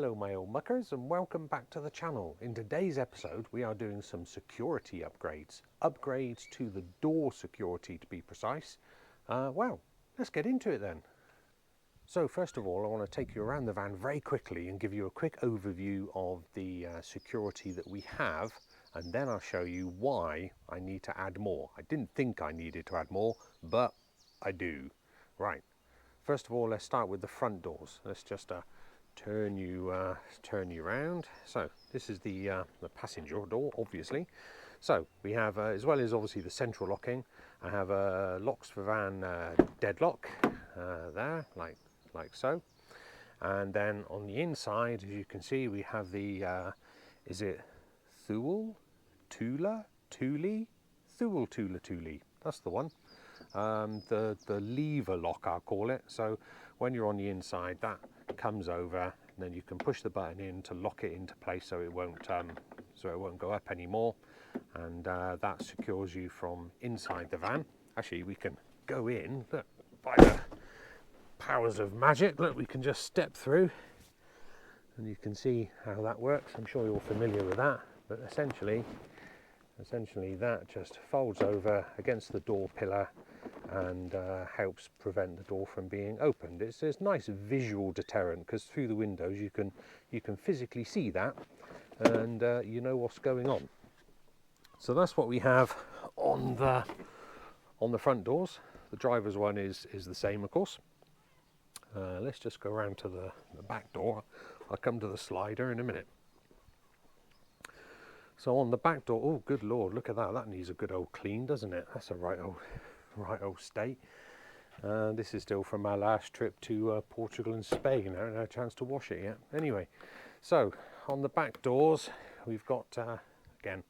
Hello my old muckers and welcome back to the channel. In today's episode we are doing some security upgrades to the door security to be precise. Well, let's get into it then. So first of all I want to take you around the van very quickly and give you a quick overview of the security that we have, and then I'll show you why I need to add more. I didn't think I needed to add more, but I do. Right, first of all let's start with the front doors. Let's just turn you around. So this is the passenger door, obviously. So we have, as well as obviously the central locking, I have a locks for van deadlock there, like so. And then on the inside, as you can see, we have the is it Thule? That's the one. The lever lock, I'll call it. So when you're on the inside, that comes over, and then you can push the button in to lock it into place so it won't go up anymore, and that secures you from inside the van. Actually, we can go in, look, by the powers of magic. Look, we can just step through and you can see how that works. I'm sure you're familiar with that, but essentially that just folds over against the door pillar and helps prevent the door from being opened. It's this nice visual deterrent because through the windows you can physically see that, and you know what's going on. So that's what we have on the front doors. The driver's one is the same, of course. Let's just go around to the back door. I'll come to the slider in a minute. So on the back door, oh good lord, look at that. That needs a good old clean, doesn't it? That's a right old state. This is still from our last trip to Portugal and Spain. I haven't had a chance to wash it yet. Anyway, so on the back doors we've got again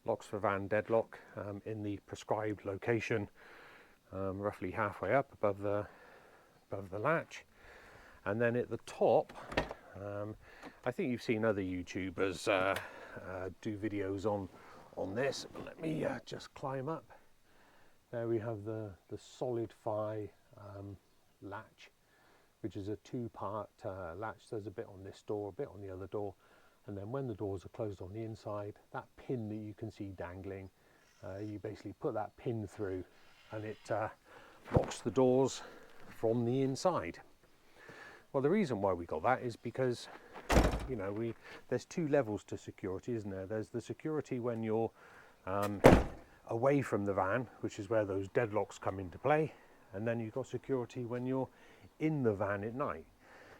locks for van deadlock in the prescribed location, roughly halfway up above the latch. And then at the top, I think you've seen other YouTubers do videos on this, but let me just climb up. There we have the Solidify latch, which is a two-part latch. There's a bit on this door, a bit on the other door, and then when the doors are closed on the inside, that pin that you can see dangling, you basically put that pin through and it locks the doors from the inside. Well, the reason why we got that is because, you know, there's two levels to security, isn't there? There's the security when you're away from the van, which is where those deadlocks come into play, and then you've got security when you're in the van at night,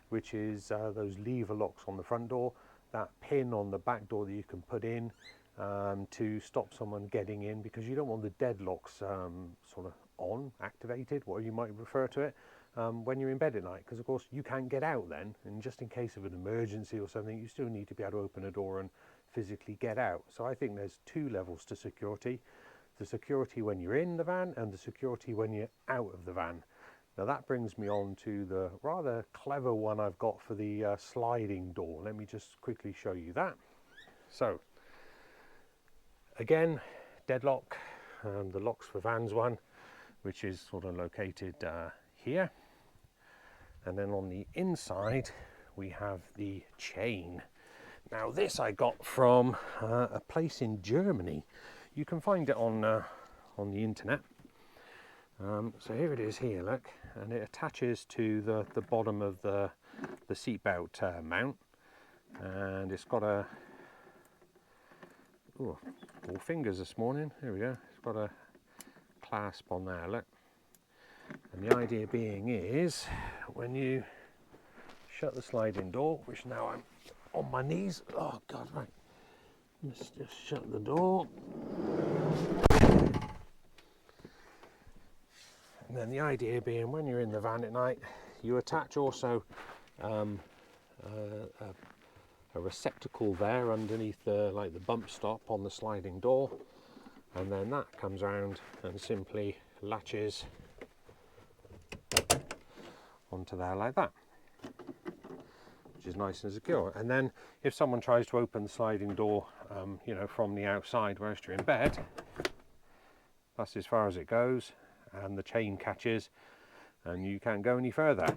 which is those lever locks on the front door, that pin on the back door that you can put in to stop someone getting in, because you don't want the deadlocks sort of activated, what you might refer to it, when you're in bed at night, because of course you can't get out then, and just in case of an emergency or something, you still need to be able to open a door and physically get out. So I think there's two levels to security: the security when you're in the van and the security when you're out of the van. Now that brings me on to the rather clever one I've got for the sliding door. Let me just quickly show you that. So again, deadlock, the locks for vans one, which is sort of located here, and then on the inside we have the chain. Now this I got from a place in Germany. You can find it on the internet. So here it is here, look, and it attaches to the bottom of the seatbelt mount, and it's got a four fingers this morning. Here we go. It's got a clasp on there, look. And the idea being is when you shut the sliding door, which now I'm on my knees, oh god, right, let's just shut the door, and then the idea being when you're in the van at night, you attach also a receptacle there underneath like the bump stop on the sliding door, and then that comes around and simply latches onto there like that, which is nice and secure. And then if someone tries to open the sliding door you know, from the outside whilst you're in bed, that's as far as it goes, and the chain catches and you can't go any further.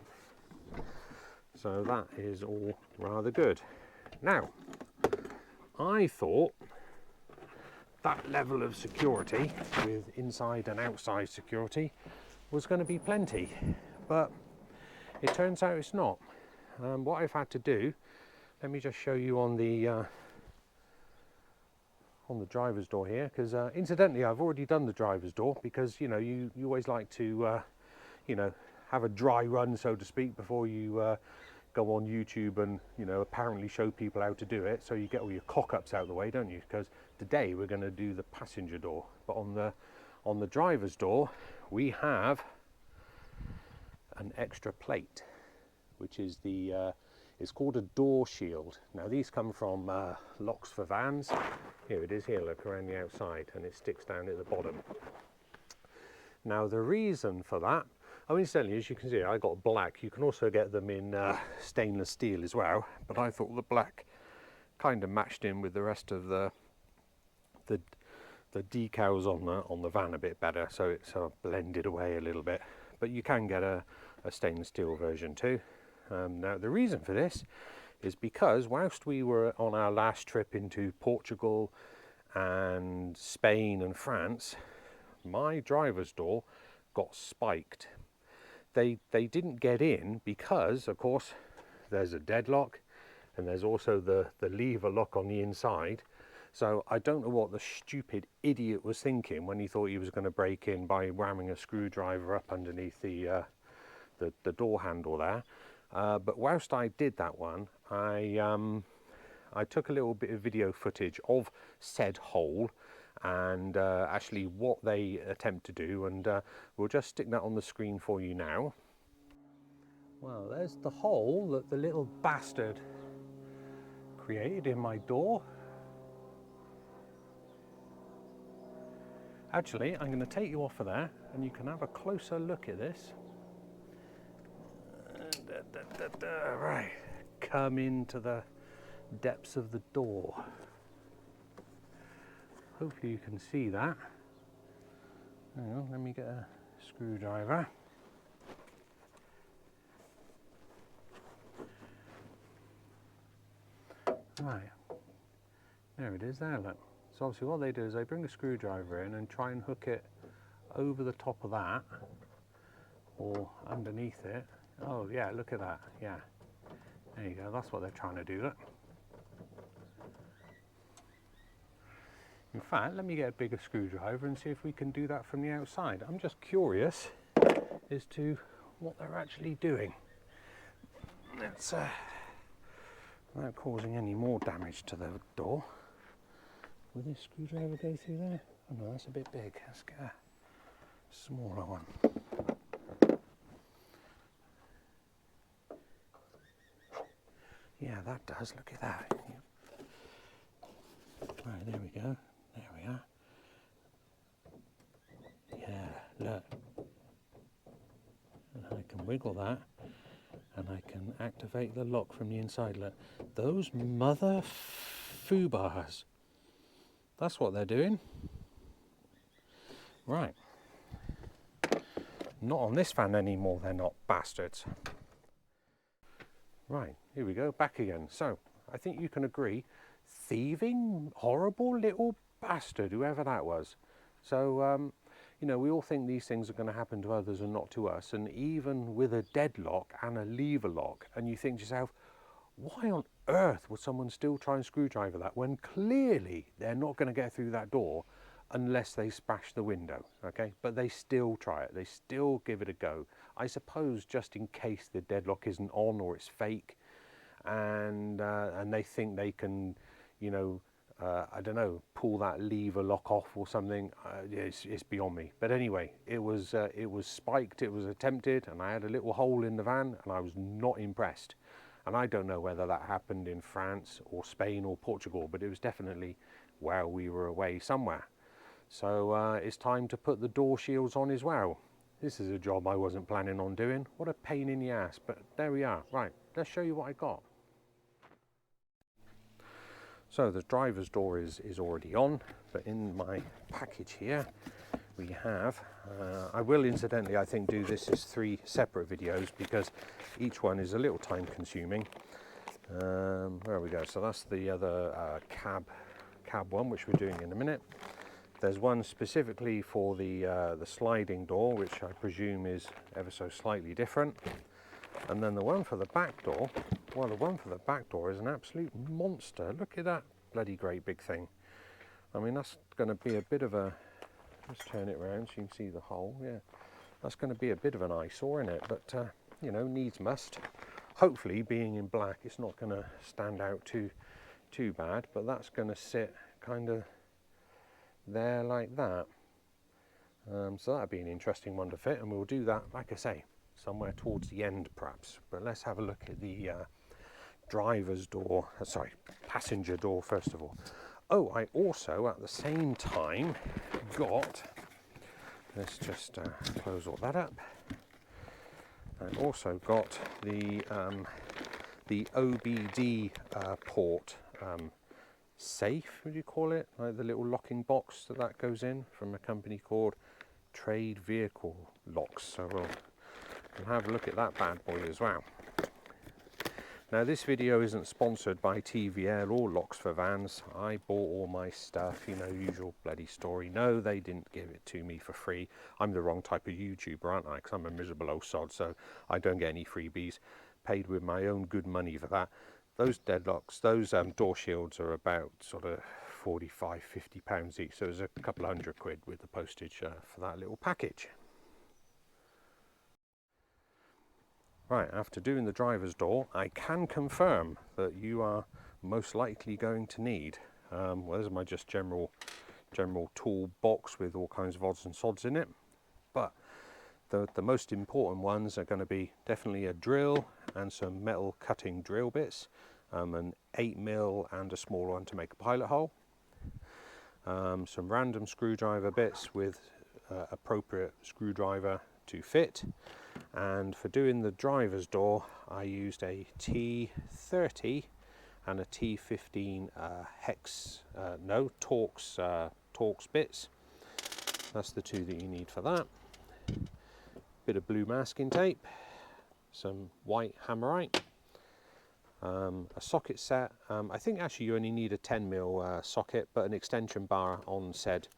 So that is all rather good. Now, I thought that level of security with inside and outside security was going to be plenty, but it turns out it's not. What I've had to do, let me just show you on the driver's door here, because incidentally I've already done the driver's door, because you know you always like to you know, have a dry run, so to speak, before you go on YouTube and, you know, apparently show people how to do it, so you get all your cock-ups out of the way, don't you? Because today we're going to do the passenger door, but on the driver's door we have an extra plate, which is the it's called a door shield. Now these come from locks for vans. Here it is here, look, around the outside, and it sticks down at the bottom. Now the reason for that, oh, incidentally, as you can see, I got black. You can also get them in stainless steel as well, but I thought the black kind of matched in with the rest of the decals on the van a bit better, so it sort of blended away a little bit. But you can get a stainless steel version too. Now the reason for this is because whilst we were on our last trip into Portugal and Spain and France, my driver's door got spiked. They didn't get in because, of course, there's a deadlock and there's also the lever lock on the inside. So I don't know what the stupid idiot was thinking when he thought he was going to break in by ramming a screwdriver up underneath the door handle there. But whilst I did that one, I took a little bit of video footage of said hole and actually what they attempt to do, and we'll just stick that on the screen for you now. Well, there's the hole that the little bastard created in my door. Actually, I'm going to take you off of there and you can have a closer look at this. Right, come into the depths of the door. Hopefully you can see that. Hang on, let me get a screwdriver. Right, there it is there, look. So obviously what they do is they bring a screwdriver in and try and hook it over the top of that or underneath it. Oh yeah, look at that, yeah. There you go, that's what they're trying to do, look. In fact, let me get a bigger screwdriver and see if we can do that from the outside. I'm just curious as to what they're actually doing. Let's, without causing any more damage to the door. Will this screwdriver go through there? Oh no, that's a bit big. Let's get a smaller one. Yeah, that does. Look at that. Right, there we go. There we are. Yeah, look. And I can wiggle that, and I can activate the lock from the inside. Look, those mother foobars. That's what they're doing. Right. Not on this van anymore, they're not, bastards. Right, here we go, back again. So, I think you can agree, thieving, horrible little bastard, whoever that was. So, you know, we all think these things are going to happen to others and not to us, and even with a deadlock and a lever lock, and you think to yourself, why on earth would someone still try and screwdriver that when clearly they're not going to get through that door unless they smash the window, okay? But they still try it, they still give it a go. I suppose just in case the deadlock isn't on or it's fake, and they think they can, you know, I don't know, pull that lever lock off or something. It's beyond me. But anyway, it was spiked, it was attempted, and I had a little hole in the van, and I was not impressed. And I don't know whether that happened in France or Spain or Portugal, but it was definitely while we were away somewhere. So it's time to put the door shields on as well. This is a job I wasn't planning on doing. What a pain in the ass, but there we are. Right, let's show you what I got. So the driver's door is already on, but in my package here, we have, I will incidentally I think do this as 3 separate videos because each one is a little time consuming. There we go, so that's the other cab one, which we're doing in a minute. There's one specifically for the sliding door, which I presume is ever so slightly different. And then the one for the back door, well, the one for the back door is an absolute monster. Look at that bloody great big thing. I mean, that's going to be a bit of a, let's turn it around so you can see the hole. Yeah, that's going to be a bit of an eyesore, isn't it? But, you know, needs must. Hopefully, being in black, it's not going to stand out too bad, but that's going to sit kind of there like that. So that'd be an interesting one to fit, and we'll do that, like I say, somewhere towards the end perhaps. But let's have a look at the driver's door, passenger door first of all. Oh, I also at the same time got, let's just close all that up. I also got the OBD port safe, would you call it? Like the little locking box that goes in from a company called Trade Vehicle Locks. So we'll have a look at that bad boy as well. Now this video isn't sponsored by TVL or Locks for Vans. I bought all my stuff, you know, usual bloody story. No, they didn't give it to me for free. I'm the wrong type of YouTuber, aren't I? Because I'm a miserable old sod, so I don't get any freebies. Paid with my own good money for that. Those deadlocks, those door shields are about sort of 45, 50 pounds each. So it was a couple of £100 with the postage for that little package. Right, after doing the driver's door, I can confirm that you are most likely going to need, well, there's my just general tool box with all kinds of odds and sods in it. But the most important ones are going to be definitely a drill and some metal cutting drill bits, an 8mm and a small one to make a pilot hole, some random screwdriver bits with appropriate screwdriver to fit. And for doing the driver's door, I used a T30 and a T15 Torx bits. That's the 2 that you need for that. Bit of blue masking tape, some white hammerite, a socket set. I think actually you only need a 10mm socket, but an extension bar on said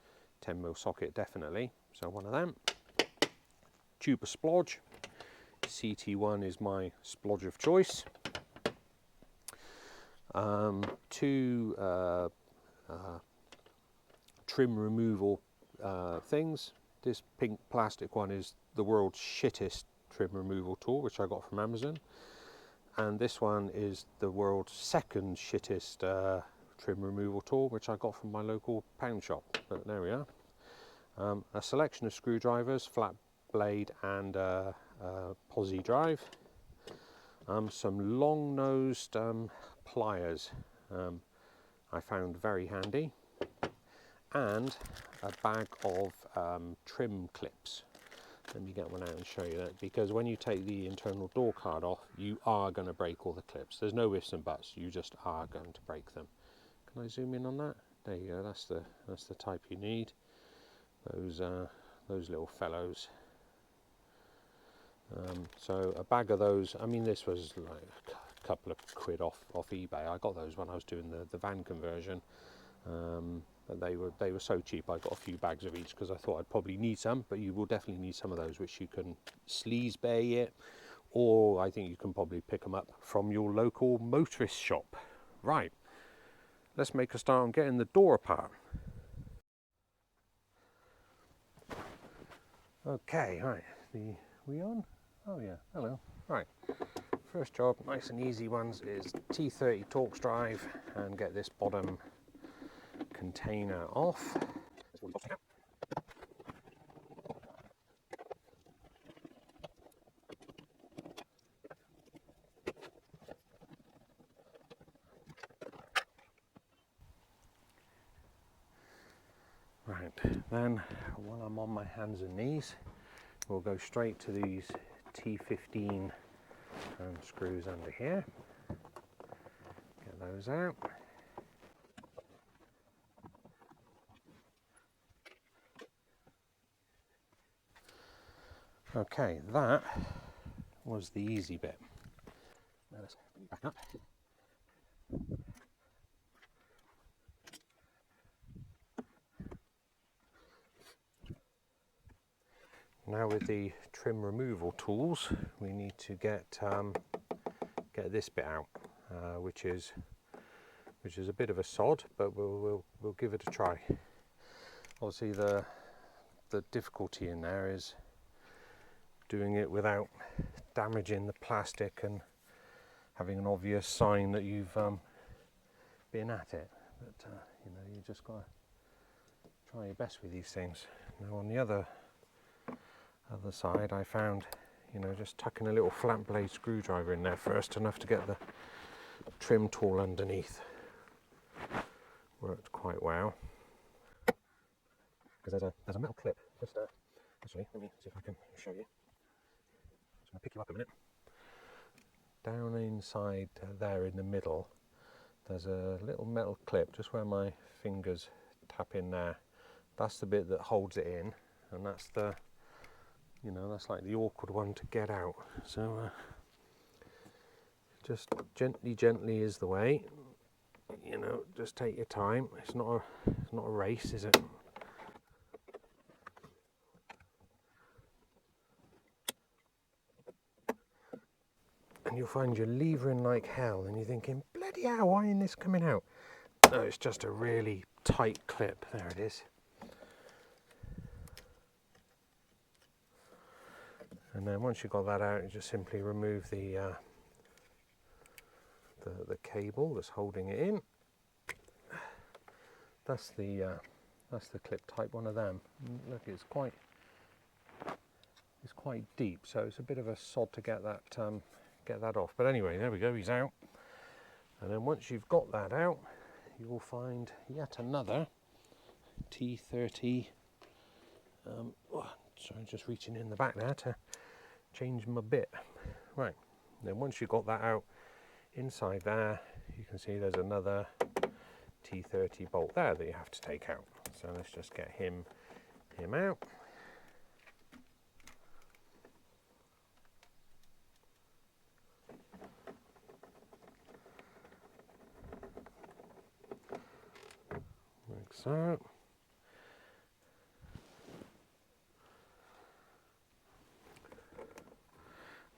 10mm socket definitely. So one of them. Tube of splodge. CT1 is my splodge of choice. 2 trim removal things. This pink plastic one is the world's shittest trim removal tool, which I got from Amazon. And this one is the world's second shittest trim removal tool, which I got from my local pound shop. But there we are. A selection of screwdrivers, flat blade and posi drive. Some long-nosed pliers I found very handy, and a bag of trim clips. Let me get one out and show you that, because when you take the internal door card off, you are going to break all the clips. There's no ifs and buts, you just are going to break them. Can I zoom in on that? There you go, that's the type you need. Those little fellows. So a bag of those, I mean this was like a couple of quid off eBay. I got those when I was doing the van conversion, but they were so cheap I got a few bags of each because I thought I'd probably need some, but you will definitely need some of those, which you can sleaze bay it, or I think you can probably pick them up from your local motorist shop. Right, let's make a start on getting the door apart. Okay, right, we on? Oh yeah, hello. Right, first job, nice and easy ones, is T30 Torx drive and get this bottom container off. Right, then while I'm on my hands and knees, we'll go straight to these T15 screws under here. Get those out. Okay, that was the easy bit. Now let's bring it back up. Now with the trim removal tools, we need to get this bit out, which is a bit of a sod, but we'll give it a try. Obviously, the difficulty in there is doing it without damaging the plastic and having an obvious sign that you've been at it. But you know, you just got to try your best with these things. Now on the other side, I found, you know, just tucking a little flat blade screwdriver in there first, enough to get the trim tool underneath, worked quite well. Because there's a metal clip. Just actually, let me see if I can show you. Just going to pick you up a minute. Down inside there in the middle, there's a little metal clip just where my fingers tap in there. That's the bit that holds it in, and that's the, you know, that's like the awkward one to get out. So just gently is the way. You know, just take your time. It's not a race, is it? And you'll find you're levering like hell, and you're thinking, bloody hell, why isn't this coming out? No, it's just a really tight clip. There it is. And then once you've got that out, you just simply remove the cable that's holding it in. That's the clip type, one of them. Look, it's quite deep, so it's a bit of a sod to get that off. But anyway, there we go, he's out. And then once you've got that out, you will find yet another T30. Sorry, just reaching in the back there to change my bit. Right, then once you've got that out, inside there you can see there's another T30 bolt there that you have to take out. So let's just get him out. Like so.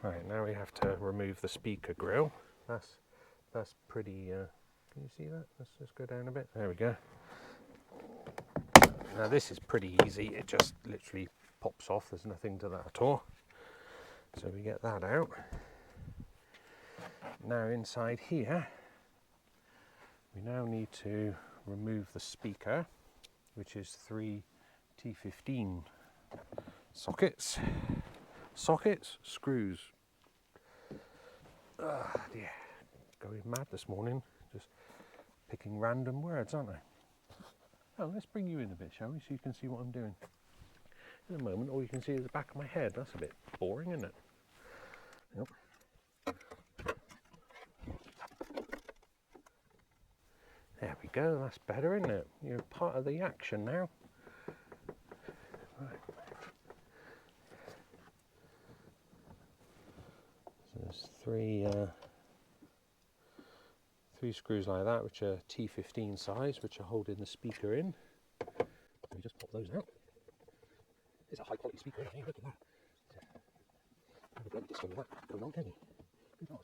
Right, now we have to remove the speaker grill. That's pretty, can you see that? Let's just go down a bit. There we go. Now this is pretty easy. It just literally pops off. There's nothing to that at all. So we get that out. Now inside here, we now need to remove the speaker, which is 3 T15 sockets, screws. Dear, going mad this morning, just picking random words, aren't I? Oh, let's bring you in a bit, shall we, so you can see what I'm doing. In a moment, all you can see is the back of my head. That's a bit boring, isn't it? Yep. There we go, that's better, isn't it? You're part of the action now. Right. So there's three screws like that, which are T15 size, which are holding the speaker in. We just pop those out. It's a high quality speaker, isn't it? Look at that. Have a bloody disco with that going on, can you? Good God.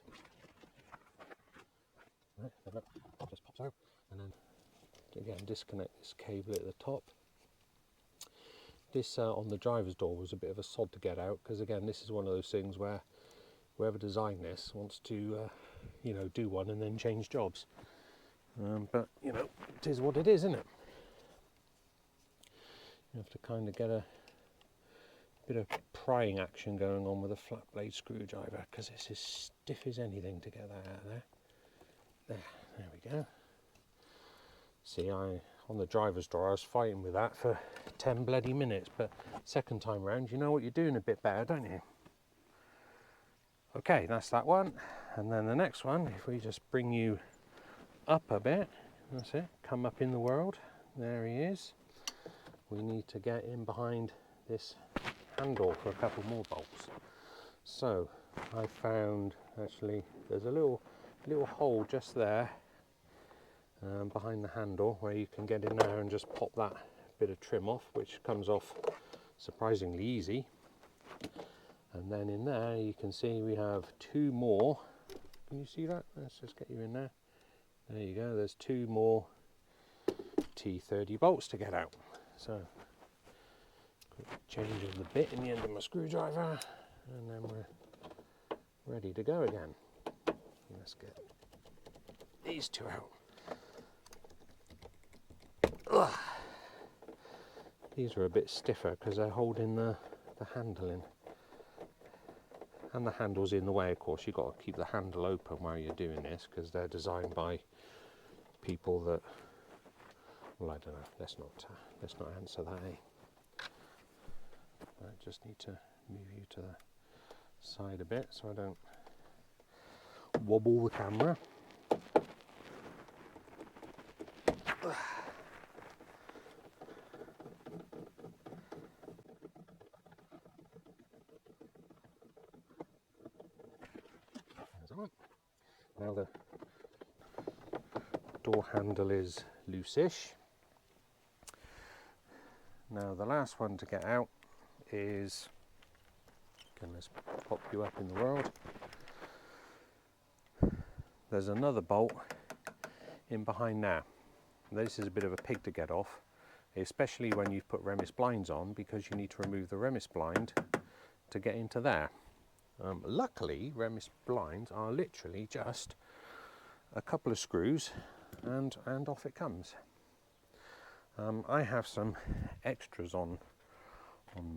Right, then that just pops out, and then again disconnect this cable at the top. This on the driver's door was a bit of a sod to get out, because again this is one of those things where whoever designed this wants to you know, do one and then change jobs, but you know, it is what it is, isn't it? You have to kind of get a bit of prying action going on with a flat blade screwdriver, because it's as stiff as anything to get that out of there. There we go. See, on the driver's door I was fighting with that for 10 bloody minutes, but second time round you know what you're doing a bit better, don't you? Okay, that's that one. And then the next one, if we just bring you up a bit, that's it, come up in the world, there he is. We need to get in behind this handle for a couple more bolts. So I found, actually, there's a little hole just there behind the handle where you can get in there and just pop that bit of trim off, which comes off surprisingly easy. And then in there you can see we have two more. Can you see that? Let's just get you in there. There you go, there's two more T30 bolts to get out. So quick change of the bit in the end of my screwdriver, and then we're ready to go again. Let's get these two out. Ugh. These are a bit stiffer because they're holding the handle in. And the handle's in the way, of course. You've got to keep the handle open while you're doing this because they're designed by people that, well, I don't know, let's not answer that, eh? I just need to move you to the side a bit so I don't wobble the camera. Now the door handle is loose-ish. Now the last one to get out is, let's pop you up in the world. There's another bolt in behind there. This is a bit of a pig to get off, especially when you've put Remis blinds on, because you need to remove the Remis blind to get into there. Luckily, Remis blinds are literally just a couple of screws and off it comes. I have some extras on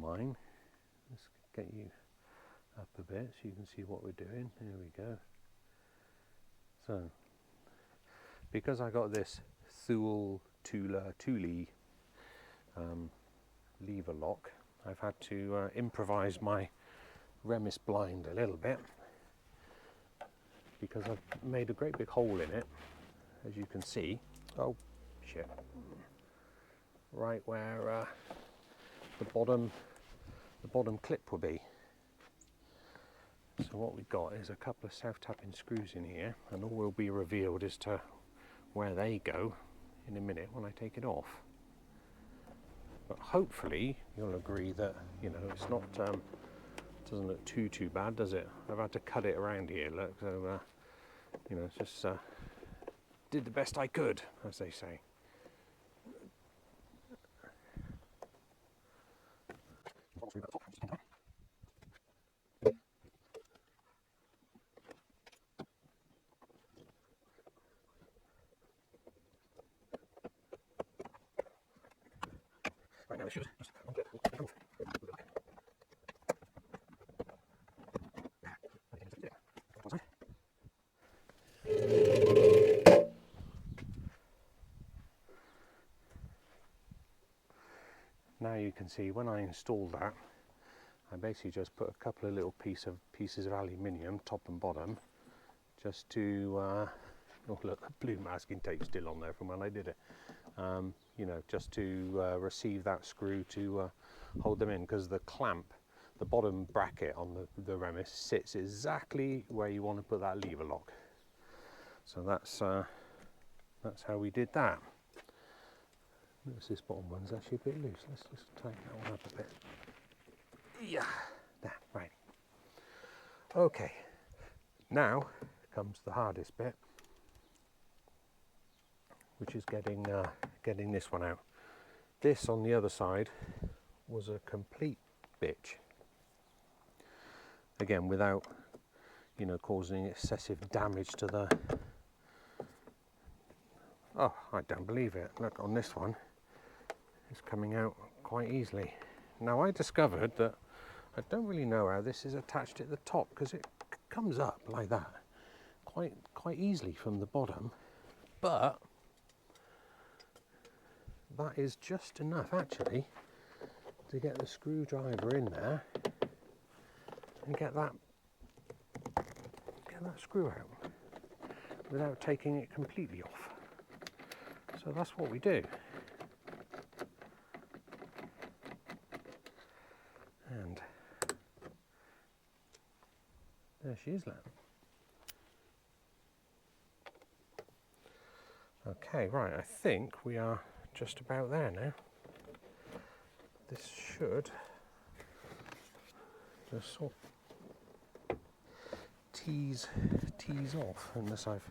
mine. Let's get you up a bit so you can see what we're doing. There we go. So, because I got this Thule Thule lever lock, I've had to improvise my Remis blind a little bit, because I've made a great big hole in it, as you can see. Oh shit, right where the bottom clip will be. So what we've got is a couple of self-tapping screws in here, and all will be revealed as to where they go in a minute when I take it off. But hopefully you'll agree that, you know, it's not doesn't look too bad, does it? I've had to cut it around here, look, so you know, just did the best I could, as they say. Right now, now you can see when I installed that, I basically just put a couple of little pieces of aluminium, top and bottom, just to, oh look, the blue masking tape's still on there from when I did it. You know, just to receive that screw to hold them in, because the clamp, the bottom bracket on the Remis sits exactly where you want to put that lever lock. So that's how we did that. Notice this bottom one's actually a bit loose. Let's just tighten that one up a bit. Yeah, there, right. Okay, now comes the hardest bit, which is getting this one out. This on the other side was a complete bitch. Again, without, you know, causing excessive damage to the... Oh, I don't believe it. Look, on this one, it's coming out quite easily. Now, I discovered that I don't really know how this is attached at the top, because it comes up like that quite easily from the bottom, but that is just enough actually to get the screwdriver in there and get that screw out without taking it completely off. So that's what we do. And she is, look. Okay, right, I think we are just about there now. This should just sort of tease off, unless I've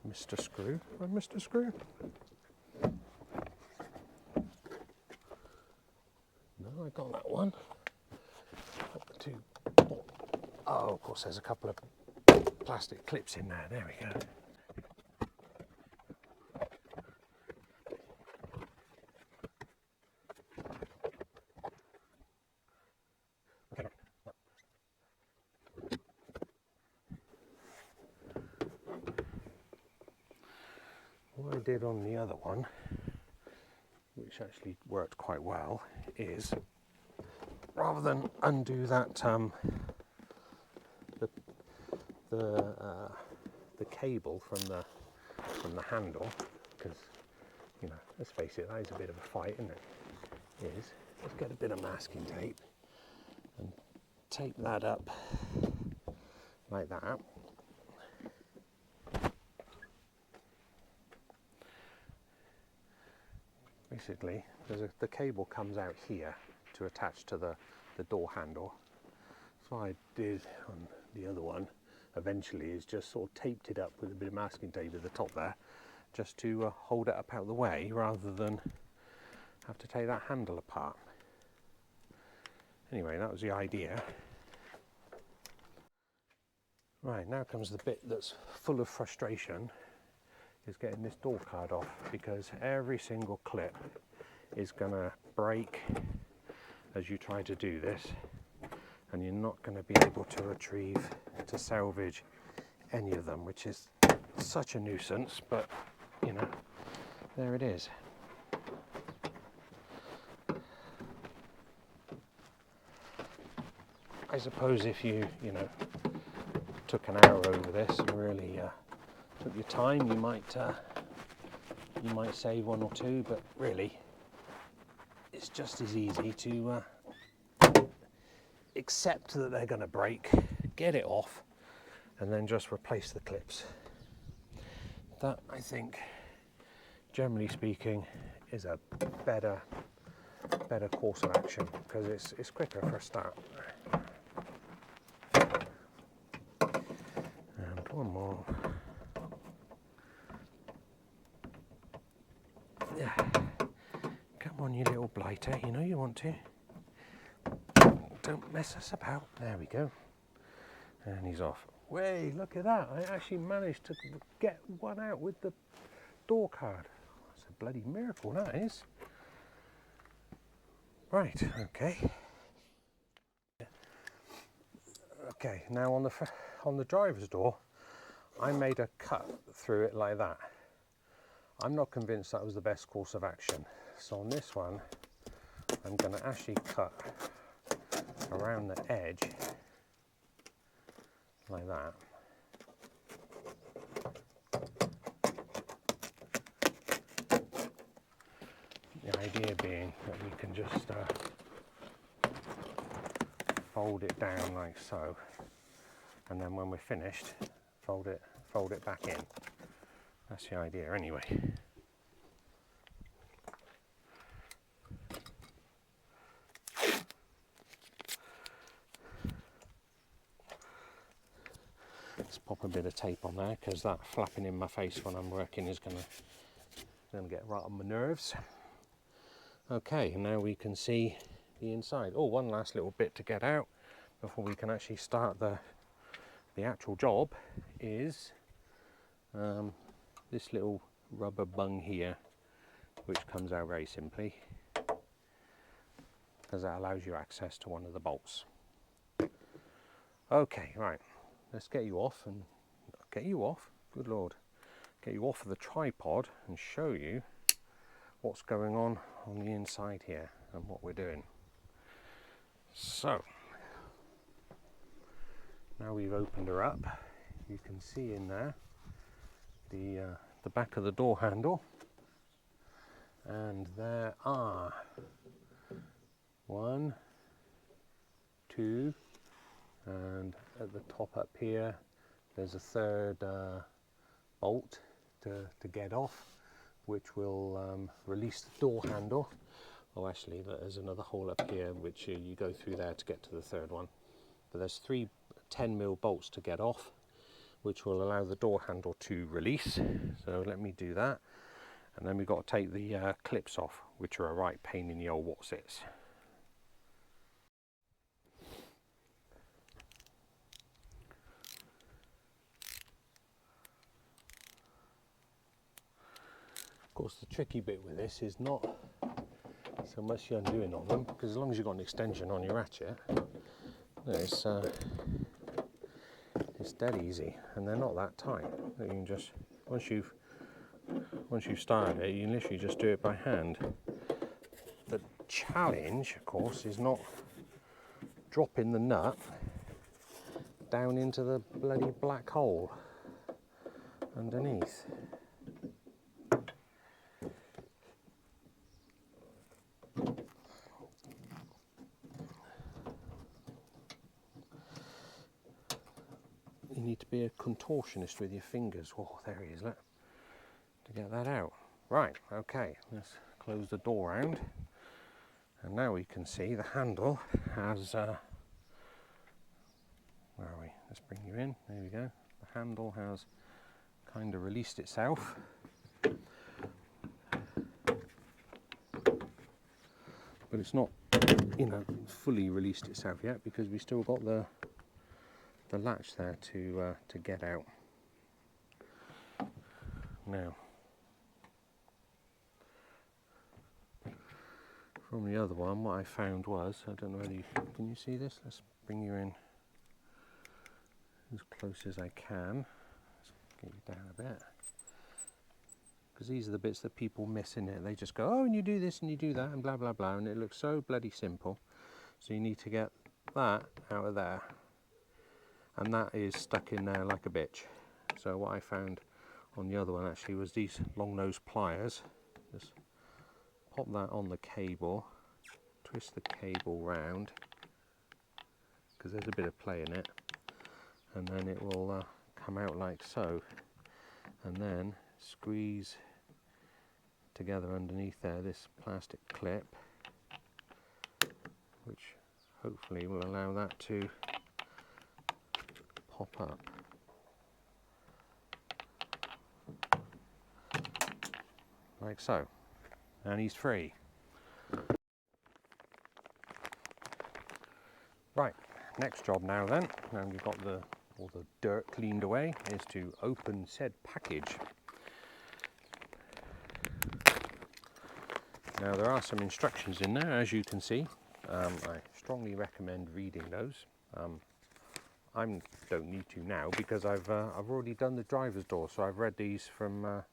missed a screw. Have I missed a screw? No, I got that one. Got the two. Oh, of course, there's a couple of plastic clips in there. There we go. What I did on the other one, which actually worked quite well, is rather than undo that the cable from the handle, because, you know, let's face it, that is a bit of a fight, isn't it? Let's get a bit of masking tape and tape that up like that. Basically, the cable comes out here to attach to the door handle. So what I did on the other one eventually is just sort of taped it up with a bit of masking tape at the top there, just to hold it up out of the way rather than have to take that handle apart. Anyway, that was the idea. Right, now comes the bit that's full of frustration, is getting this door card off, because every single clip is going to break as you try to do this, and you're not going to be able to retrieve, to salvage any of them, which is such a nuisance, but you know, there it is. I suppose if you took an hour over this and really took your time, you might save one or two, but really it's just as easy to accept that they're going to break, get it off, and then just replace the clips. That, I think, generally speaking, is a better course of action, because it's quicker for a start. And one more. Yeah. Come on, you little blighter, you know you want to. Don't mess us about. There we go. And he's off. Way, look at that. I actually managed to get one out with the door card. That's a bloody miracle, that is. Right, okay. Okay, now on the driver's door, I made a cut through it like that. I'm not convinced that was the best course of action. So on this one, I'm going to actually cut around the edge like that. The idea being that we can just fold it down like so, and then when we're finished, fold it back in. That's the idea anyway. Let's pop a bit of tape on there, because that flapping in my face when I'm working is going to get right on my nerves. Okay, now we can see the inside. Oh, one last little bit to get out before we can actually start the actual job is this little rubber bung here, which comes out very simply, because that allows you access to one of the bolts. Okay, right, let's get you off, good Lord, get you off of the tripod and show you what's going on the inside here and what we're doing. So, now we've opened her up, you can see in there the back of the door handle, and there are 1, 2 and at the top up here, there's a third bolt to get off, which will release the door handle. Oh, actually, there's another hole up here, which you go through there to get to the third one. But there's 3 10mm bolts to get off, which will allow the door handle to release. So let me do that. And then we've got to take the clips off, which are a right pain in the old whatsits. Of course, the tricky bit with this is not so much the undoing of them, because as long as you've got an extension on your ratchet, it's dead easy, and they're not that tight. You can just, once you've started it, you can literally just do it by hand. The challenge, of course, is not dropping the nut down into the bloody black hole underneath. You need to be a contortionist with your fingers. Oh, there he is, look, to get that out. Right, okay, let's close the door round. And now we can see the handle has, where are we? Let's bring you in, there we go. The handle has kind of released itself. But it's not, you know, fully released itself yet, because we still got the latch there to get out. Now, from the other one, what I found was, I don't know whether you can you see this? Let's bring you in as close as I can. Let's get you down a bit, because these are the bits that people miss in it. They just go, oh, and you do this and you do that and blah blah blah, and it looks so bloody simple. So you need to get that out of there, and that is stuck in there like a bitch. So what I found on the other one actually was these long nose pliers. Just pop that on the cable, twist the cable round, because there's a bit of play in it, and then it will come out like so, and then squeeze together underneath there this plastic clip, which hopefully will allow that to pop up. Like so. And he's free. Right, next job now then, now we've got all the dirt cleaned away, is to open said package. Now there are some instructions in there, as you can see. I strongly recommend reading those. I don't need to now, because I've already done the driver's door, so I've read these from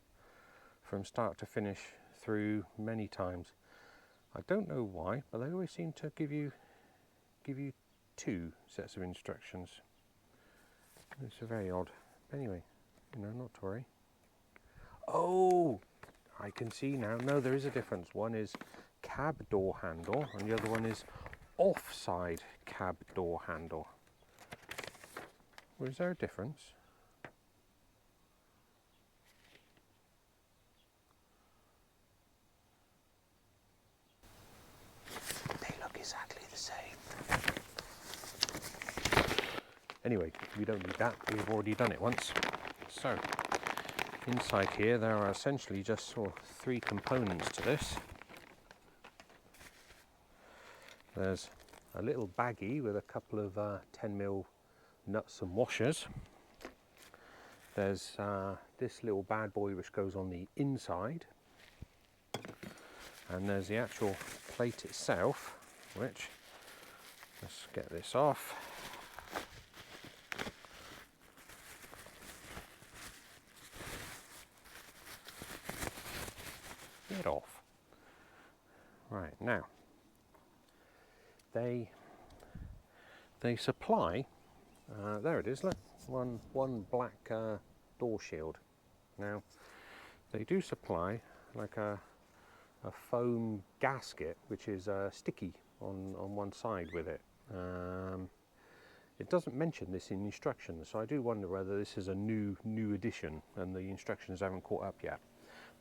start to finish through many times. I don't know why, but they always seem to give you 2 sets of instructions. It's very odd. Anyway, you know, not to worry. Oh, I can see now. No, there is a difference. One is cab door handle, and the other one is offside cab door handle. Well, is there a difference? They look exactly the same. Anyway, we don't need that. We've already done it once. So, inside here there are essentially just sort of 3 components to this. There's a little baggie with a couple of 10mm nuts and washers. There's this little bad boy which goes on the inside, and there's the actual plate itself, which, let's get this off. Get off. Right, now they supply, there it is, look, one black door shield. Now they do supply like a foam gasket, which is sticky on one side with it. It doesn't mention this in instructions, so I do wonder whether this is a new edition and the instructions haven't caught up yet.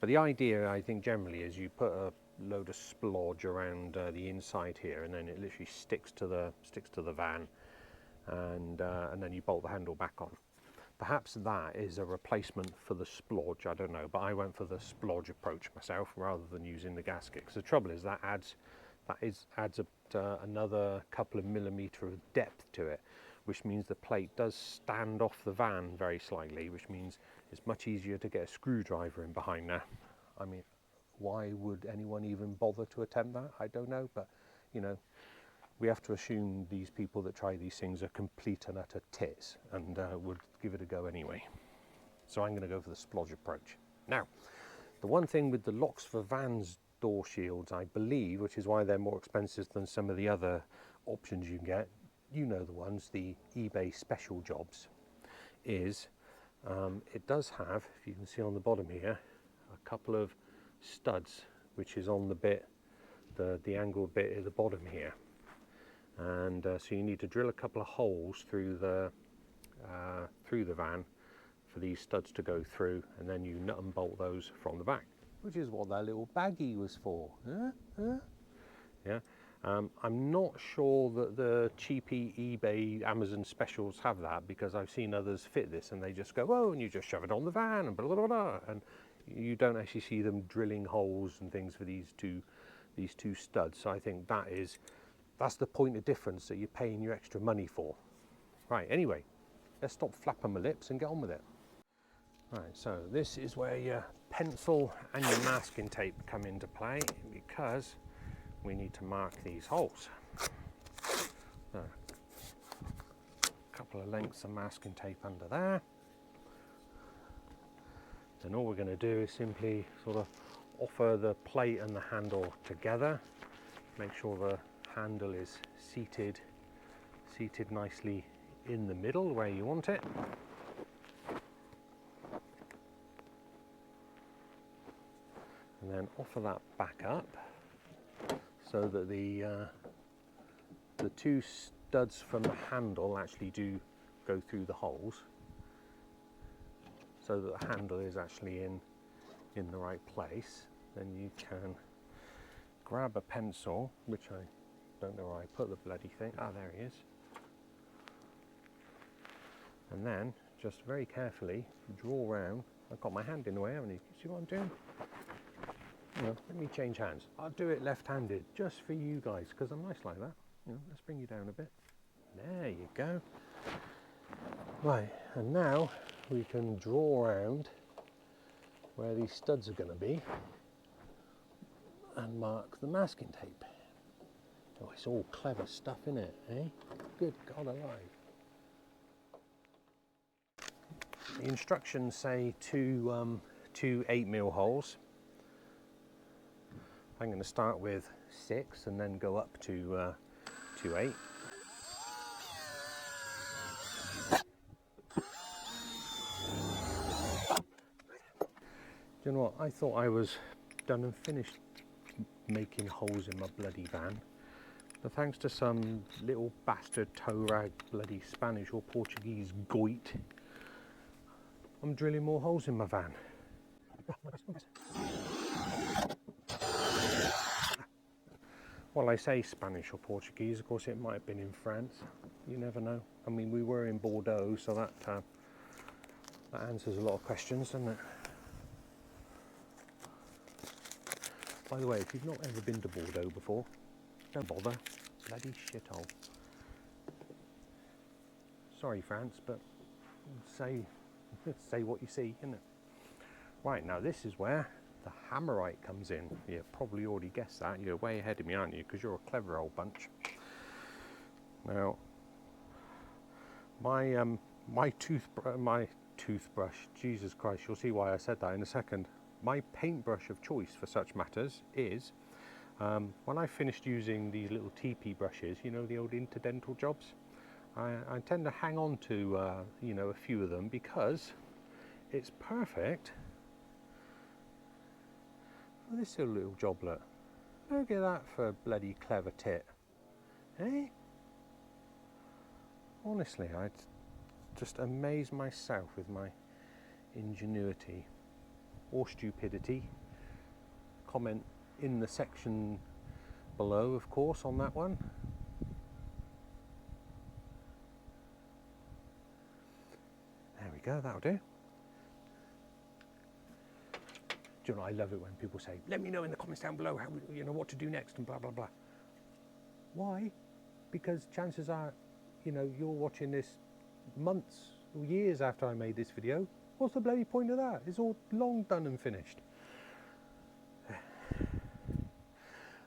But the idea, I think, generally is you put a load of splodge around the inside here, and then it literally sticks to the van, and then you bolt the handle back on. Perhaps that is a replacement for the splodge, I don't know, but I went for the splodge approach myself rather than using the gasket, because the trouble is that adds another couple of millimetre of depth to it, which means the plate does stand off the van very slightly, which means it's much easier to get a screwdriver in behind there. I mean, why would anyone even bother to attempt that? I don't know, but you know, we have to assume these people that try these things are complete and utter tits and would give it a go anyway. So I'm going to go for the splodge approach. Now, the one thing with the locks for vans door shields, I believe, which is why they're more expensive than some of the other options you can get, you know the ones, the eBay special jobs, is it does have, if you can see on the bottom here, a couple of studs, which is on the bit, the angled bit at the bottom here. And so you need to drill a couple of holes through the van for these studs to go through, and then you nut and bolt those from the back, which is what that little baggie was for. Yeah. I'm not sure that the cheapy eBay Amazon specials have that, because I've seen others fit this and they just go, oh, and you just shove it on the van and blah blah blah, and you don't actually see them drilling holes and things for these two studs. So I think that's the point of difference that you're paying your extra money for. Right, anyway, let's stop flapping my lips and get on with it. Right, so this is where your pencil and your masking tape come into play, because we need to mark these holes. So, a couple of lengths of masking tape under there. Then all we're going to do is simply sort of offer the plate and the handle together. Make sure the handle is seated nicely in the middle where you want it. And then offer that back up so that the two studs from the handle actually do go through the holes, so that the handle is actually in the right place. Then you can grab a pencil, which I don't know where I put the bloody thing. Ah, there he is. And then just very carefully draw around. I've got my hand in the way, haven't you? See what I'm doing? You know, let me change hands. I'll do it left-handed just for you guys, because I'm nice like that. You know, let's bring you down a bit. There you go. Right, and now we can draw around where these studs are going to be and mark the masking tape. Oh, it's all clever stuff, isn't it, eh? Good God alive. The instructions say two 8mm holes. I'm going to start with 6 and then go up to 8. Do you know what? I thought I was done and finished making holes in my bloody van. But thanks to some little bastard tow rag bloody Spanish or Portuguese goit, I'm drilling more holes in my van. Well, I say Spanish or Portuguese, of course it might have been in France. You never know. I mean, we were in Bordeaux, so that answers a lot of questions, doesn't it? By the way, if you've not ever been to Bordeaux before, don't bother. Bloody shithole. Sorry, France, but say what you see, isn't it? Right, now this is where the hammerite comes in. You probably already guessed that. You're way ahead of me, aren't you? Because you're a clever old bunch. Now, my toothbrush, Jesus Christ, you'll see why I said that in a second. My paintbrush of choice for such matters is, when I finished using these little TP brushes, you know, the old interdental jobs, I tend to hang on to, you know, a few of them, because it's perfect. Oh, this little joblet. Look at that for a bloody clever tit. Eh? Honestly, I just amaze myself with my ingenuity or stupidity. Comment in the section below, of course, on that one. There we go, that'll do. Do you know, I love it when people say, let me know in the comments down below how, you know, what to do next and blah, blah, blah. Why? Because chances are, you know, you're watching this months or years after I made this video. What's the bloody point of that? It's all long done and finished.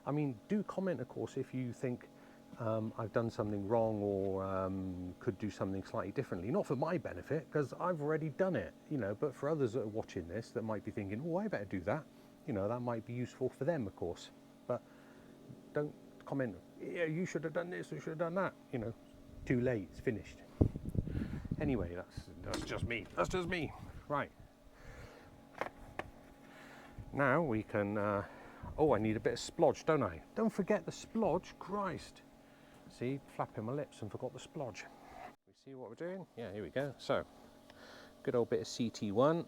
I mean, do comment, of course, if you think I've done something wrong or could do something slightly differently. Not for my benefit, because I've already done it, you know, but for others that are watching this that might be thinking, oh, I better do that. You know, that might be useful for them, of course. But don't comment, yeah, you should have done this, you should have done that. You know, too late, it's finished. Anyway, that's just me. That's just me. Right. Now we can, oh, I need a bit of splodge, don't I? Don't forget the splodge, Christ. See, flapping my lips and forgot the splodge. We see what we're doing? Yeah, here we go. So, good old bit of CT1.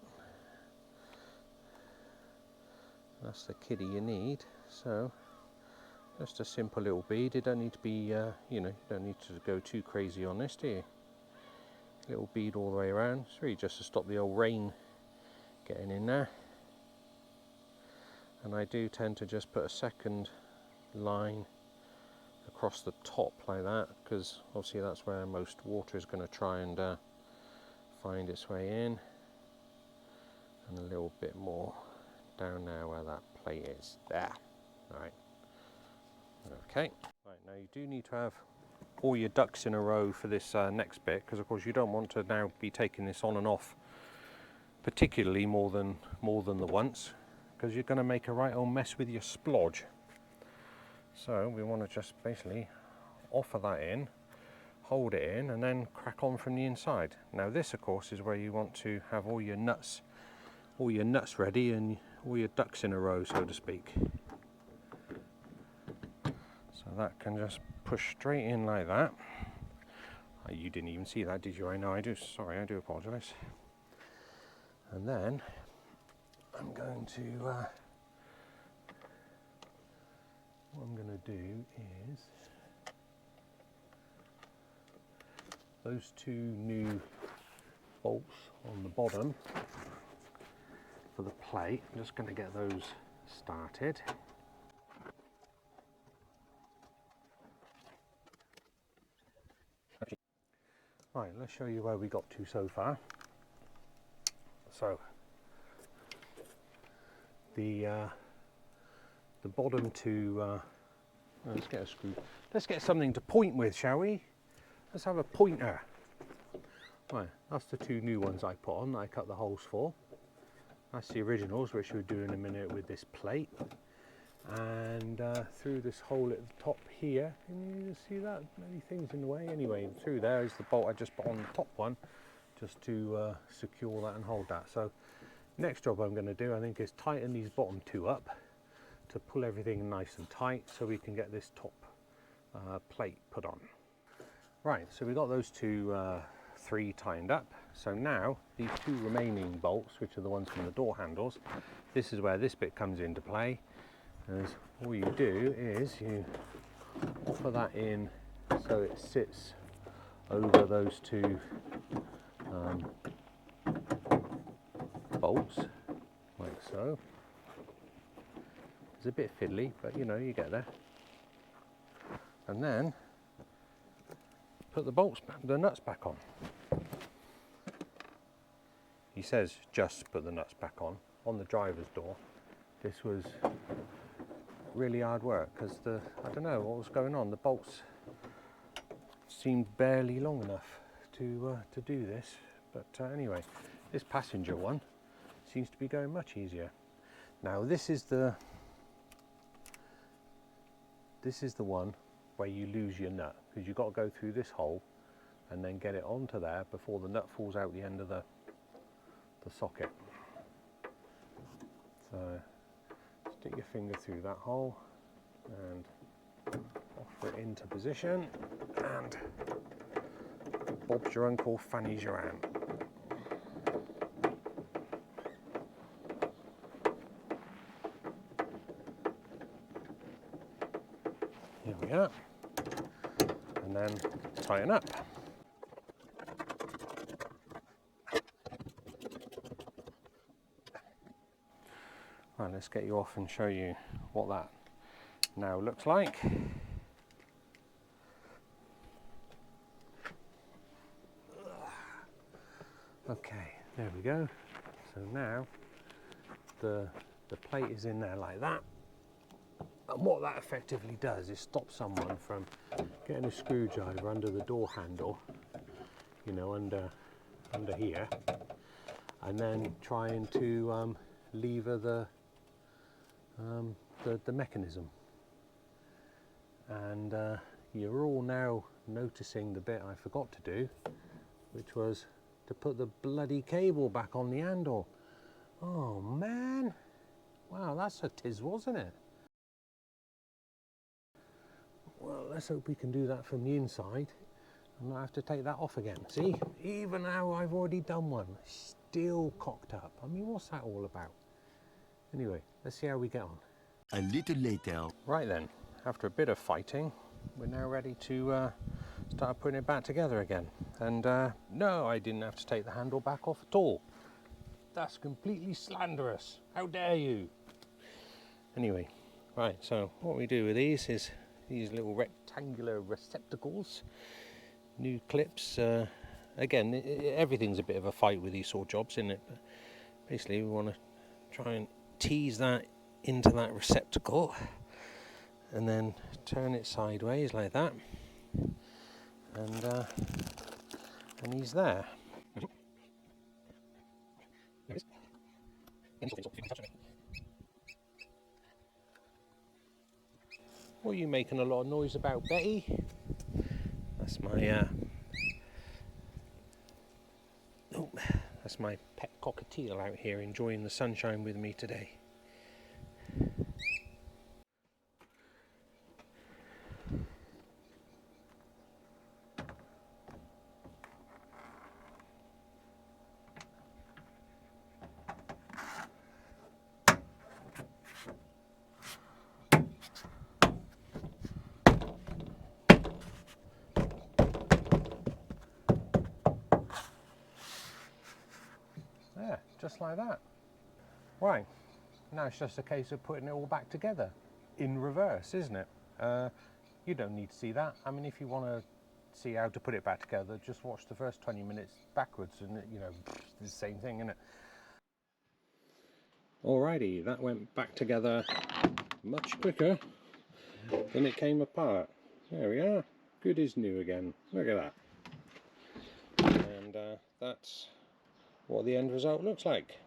That's the kiddie you need. So, just a simple little bead. It don't need to be, you know, you don't need to go too crazy on this, do you? Little bead all the way around. It's really just to stop the old rain getting in there. And I do tend to just put a second line across the top like that, because obviously that's where most water is going to try and find its way in, and a little bit more down there where that plate is. There. Right. Okay. Right, now you do need to have all your ducks in a row for this next bit, because of course you don't want to now be taking this on and off particularly more than the once, because you're going to make a right old mess with your splodge. So we want to just basically offer that in, hold it in, and then crack on from the inside. Now this, of course, is where you want to have all your nuts ready and all your ducks in a row, so to speak. So that can just push straight in like that. You didn't even see that, did you? I know I do. Sorry, I do apologise. And then I'm going to what I'm going to do is those two new bolts on the bottom for the plate. I'm just going to get those started. Right, let's show you where we got to so far. So the bottom two, let's get a screw. Let's get something to point with, shall we? Let's have a pointer. Right, that's the two new ones I put on that I cut the holes for. That's the originals, which we'll do in a minute with this plate. And through this hole at the top here, can you see that? Many things in the way. Anyway, through there is the bolt I just put on the top one, just to secure that and hold that. So next job I'm going to do, I think, is tighten these bottom two up to pull everything nice and tight so we can get this top plate put on. Right, so we got those three tightened up. So now these two remaining bolts, which are the ones from the door handles, this is where this bit comes into play. As all you do is you offer that in so it sits over those two bolts, like so. It's a bit fiddly, but you know, you get there. And then put the nuts back on. He says just put the nuts back on the driver's door. This was really hard work because I don't know what was going on. The bolts seemed barely long enough to do this. But anyway, this passenger one seems to be going much easier. Now this is the one where you lose your nut, because you've got to go through this hole and then get it onto there before the nut falls out the end of the socket. So stick your finger through that hole and offer it into position and Bob's your uncle, Fanny's your aunt. Here we are. And then tighten up. Right, let's get you off and show you what that now looks like. Okay, there we go. So now the plate is in there like that. And what that effectively does is stop someone from getting a screwdriver under the door handle, you know, under here, and then trying to lever the mechanism. And you're all now noticing the bit I forgot to do, which was to put the bloody cable back on the handle. Oh man, wow, that's a tiz, wasn't it? Well, let's hope we can do that from the inside and not have to take that off again. See, even now I've already done one, still cocked up. I mean, what's that all about? Anyway, let's see how we get on. A little later. Right then, after a bit of fighting, we're now ready to start putting it back together again. And no, I didn't have to take the handle back off at all. That's completely slanderous. How dare you? Anyway, right, so what we do with these is these little rectangular receptacles, new clips. Again, everything's a bit of a fight with these sort of jobs, isn't it? But basically we want to try and tease that into that receptacle and then turn it sideways like that, and he's there. What are you making a lot of noise about, Betty? That's my that's my pet cockatiel out here enjoying the sunshine with me today. Yeah, just like that. Right, now it's just a case of putting it all back together in reverse, isn't it? You don't need to see that. I mean, if you want to see how to put it back together, just watch the first 20 minutes backwards and, you know, it's the same thing, isn't it? Alrighty, that went back together much quicker than it came apart. There we are, good as new again. Look at that. And that's what the end result looks like.